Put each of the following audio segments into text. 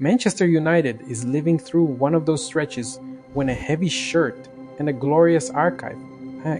Manchester United is living through one of those stretches when a heavy shirt and a glorious archive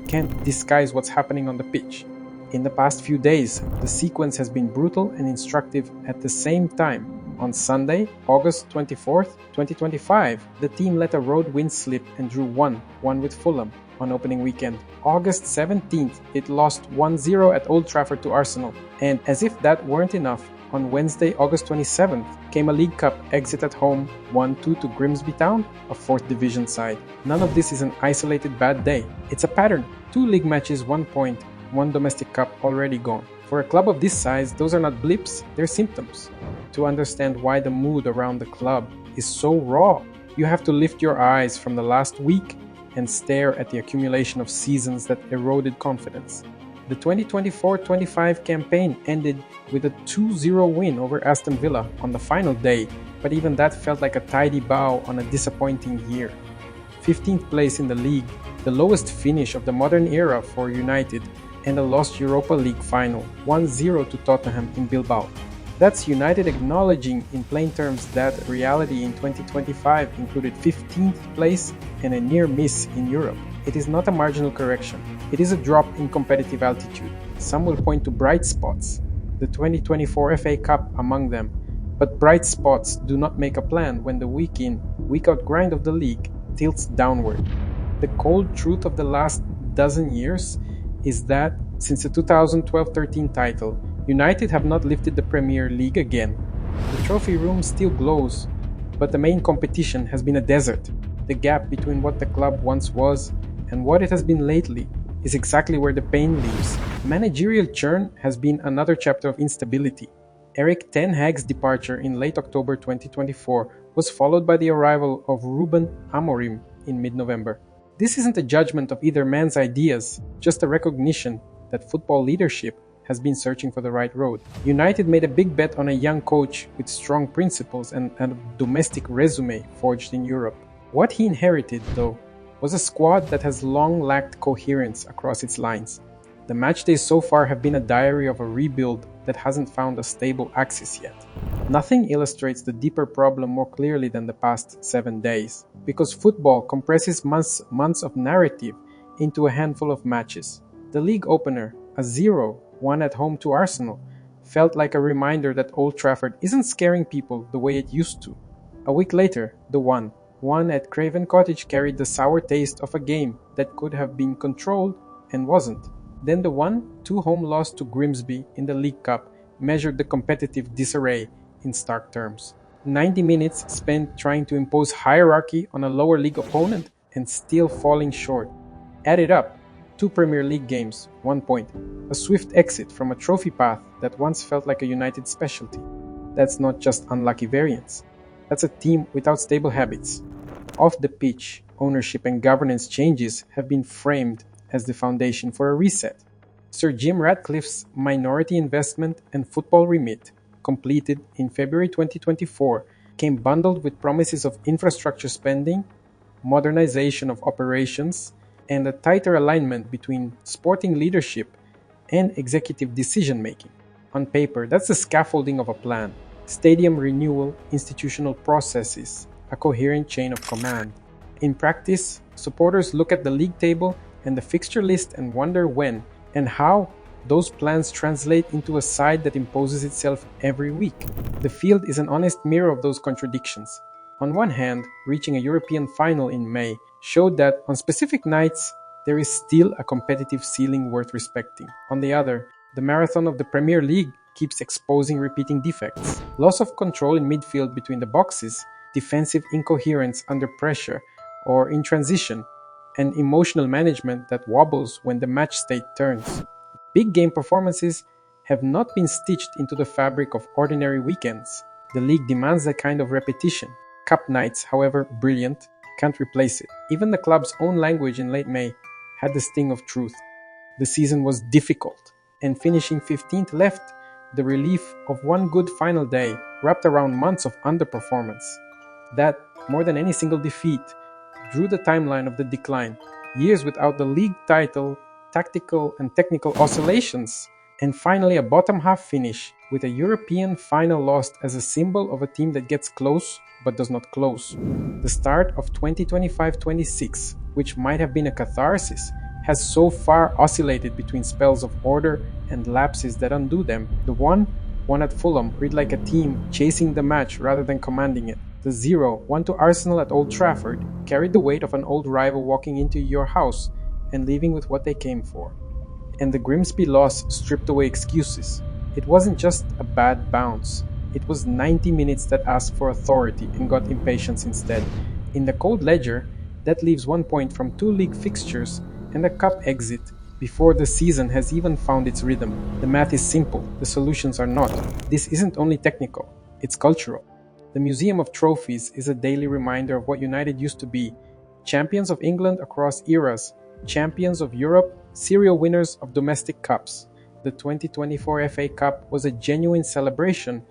can't disguise what's happening on the pitch. In the past few days, the sequence has been brutal and instructive at the same time. On Sunday, August 24th, 2025, the team let a road win slip and drew 1-1 with Fulham on opening weekend. August 17th, it lost 1-0 at Old Trafford to Arsenal. And as if that weren't enough, on Wednesday, August 27th, came a League Cup exit at home 1-2 to Grimsby Town, a 4th division side. None of this is an isolated bad day. It's a pattern. 2 league matches, 1 point, 1 domestic cup already gone. For a club of this size, those are not blips, they're symptoms. To understand why the mood around the club is so raw, you have to lift your eyes from the last week and stare at the accumulation of seasons that eroded confidence. The 2024-25 campaign ended with a 2-0 win over Aston Villa on the final day, but even that felt like a tidy bow on a disappointing year. 15th place in the league, the lowest finish of the modern era for United, and a lost Europa League final, 1-0 to Tottenham in Bilbao. That's United acknowledging in plain terms that reality in 2025 included 15th place and a near miss in Europe. It is not a marginal correction. It is a drop in competitive altitude. Some will point to bright spots, the 2024 FA Cup among them, but bright spots do not make a plan when the week in, week out grind of the league tilts downward. The cold truth of the last dozen years is that since the 2012-13 title, United have not lifted the Premier League again. The trophy room still glows, but the main competition has been a desert. The gap between what the club once was and what it has been lately is exactly where the pain lives. Managerial churn has been another chapter of instability. Erik ten Hag's departure in late October 2024 was followed by the arrival of Ruben Amorim in mid-November. This isn't a judgment of either man's ideas, just a recognition that football leadership has been searching for the right road. United made a big bet on a young coach with strong principles and a domestic resume forged in Europe. What he inherited, though, was a squad that has long lacked coherence across its lines. The match days so far have been a diary of a rebuild that hasn't found a stable axis yet. Nothing illustrates the deeper problem more clearly than the past 7 days, because football compresses months of narrative into a handful of matches. The league opener, a 0-1 at home to Arsenal, felt like a reminder that Old Trafford isn't scaring people the way it used to. A week later, the 1 at Craven Cottage carried the sour taste of a game that could have been controlled and wasn't. Then the 1-2 home loss to Grimsby in the League Cup measured the competitive disarray in stark terms. 90 minutes spent trying to impose hierarchy on a lower league opponent and still falling short. Added up, 2 Premier League games, 1 point. A swift exit from a trophy path that once felt like a United specialty. That's not just unlucky variance. That's a team without stable habits. Off the pitch, ownership and governance changes have been framed as the foundation for a reset. Sir Jim Ratcliffe's minority investment and football remit, completed in February 2024, came bundled with promises of infrastructure spending, modernization of operations, and a tighter alignment between sporting leadership and executive decision-making. On paper, that's the scaffolding of a plan. Stadium renewal, institutional processes, a coherent chain of command. In practice, supporters look at the league table and the fixture list and wonder when and how those plans translate into a side that imposes itself every week. The field is an honest mirror of those contradictions. On one hand, reaching a European final in May showed that on specific nights, there is still a competitive ceiling worth respecting. On the other, the marathon of the Premier League keeps exposing repeating defects. Loss of control in midfield between the boxes, defensive incoherence under pressure or in transition, and emotional management that wobbles when the match state turns. Big game performances have not been stitched into the fabric of ordinary weekends. The league demands that kind of repetition. Cup nights, however brilliant, can't replace it. Even the club's own language in late May had the sting of truth. The season was difficult, and finishing 15th left the relief of one good final day wrapped around months of underperformance. That, more than any single defeat, drew the timeline of the decline. Years without the league title, tactical and technical oscillations, And finally, a bottom half finish with a European final lost as a symbol of a team that gets close but does not close. The start of 2025-26, which might have been a catharsis, has so far oscillated between spells of order and lapses that undo them. The 1-1 at Fulham read like a team chasing the match rather than commanding it. The 0-1 to Arsenal at Old Trafford carried the weight of an old rival walking into your house and leaving with what they came for. And the Grimsby loss stripped away excuses. It wasn't just a bad bounce. It was 90 minutes that asked for authority and got impatience instead. In the cold ledger, that leaves 1 point from 2 league fixtures and a cup exit before the season has even found its rhythm. The math is simple, the solutions are not. This isn't only technical, it's cultural. The Museum of Trophies is a daily reminder of what United used to be: champions of England across eras, champions of Europe, serial winners of domestic cups. The 2024 FA Cup was a genuine celebration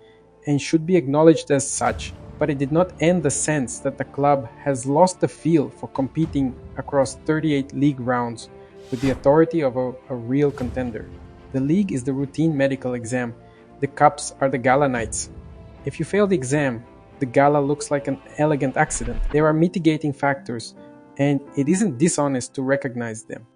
and should be acknowledged as such, but it did not end the sense that the club has lost the feel for competing across 38 league rounds with the authority of a real contender. The league is the routine medical exam. The cups are the gala nights. If you fail the exam, the gala looks like an elegant accident. There are mitigating factors, and it isn't dishonest to recognize them.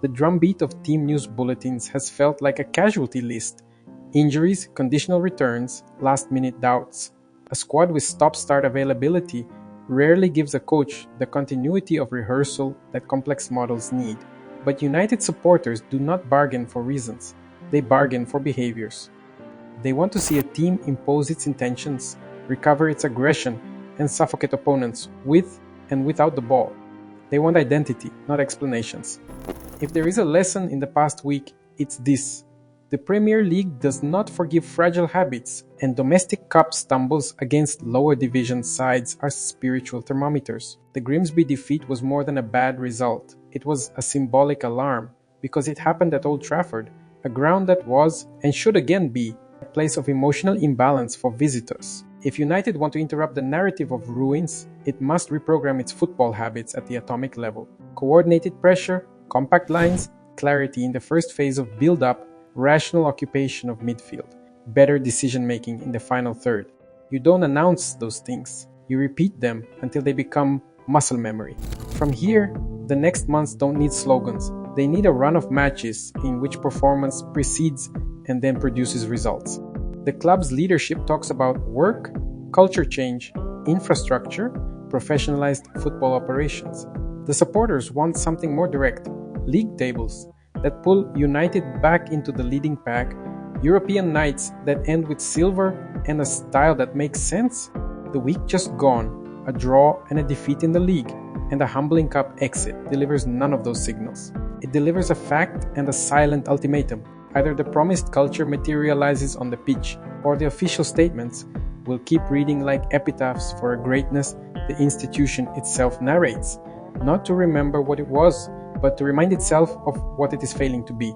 The drumbeat of team news bulletins has felt like a casualty list: injuries, conditional returns, last-minute doubts. A squad with stop-start availability rarely gives a coach the continuity of rehearsal that complex models need. But United supporters do not bargain for reasons. They bargain for behaviors. They want to see a team impose its intentions, recover its aggression, and suffocate opponents with and without the ball. They want identity, not explanations. If there is a lesson in the past week, it's this: the Premier League does not forgive fragile habits, and domestic cup stumbles against lower division sides are spiritual thermometers. The Grimsby defeat was more than a bad result. It was a symbolic alarm, because it happened at Old Trafford, a ground that was, and should again be, a place of emotional imbalance for visitors. If United want to interrupt the narrative of ruins, it must reprogram its football habits at the atomic level. Coordinated pressure, compact lines, clarity in the first phase of build-up, rational occupation of midfield, better decision-making in the final third. You don't announce those things. You repeat them until they become muscle memory. From here, the next months don't need slogans. They need a run of matches in which performance precedes and then produces results. The club's leadership talks about work, culture change, infrastructure, professionalized football operations. The supporters want something more direct: league tables that pull United back into the leading pack, European nights that end with silver, and a style that makes sense. The week just gone, a draw and a defeat in the league, and a humbling cup exit delivers none of those signals. It delivers a fact and a silent ultimatum. Either the promised culture materializes on the pitch, or the official statements will keep reading like epitaphs for a greatness the institution itself narrates, not to remember what it was, but to remind itself of what it is failing to be.